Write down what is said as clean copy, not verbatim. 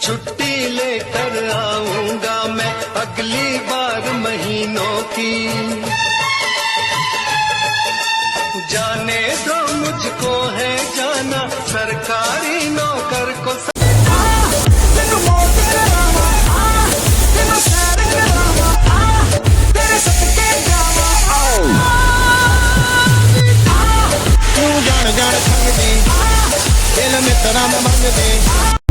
छुट्टी लेकर आऊंगा मैं अगली बार महीनों की। जाने दो मुझको है जाना सरकारी नौकर को। जान जान संग दे दिल मित्रा में मंग दे।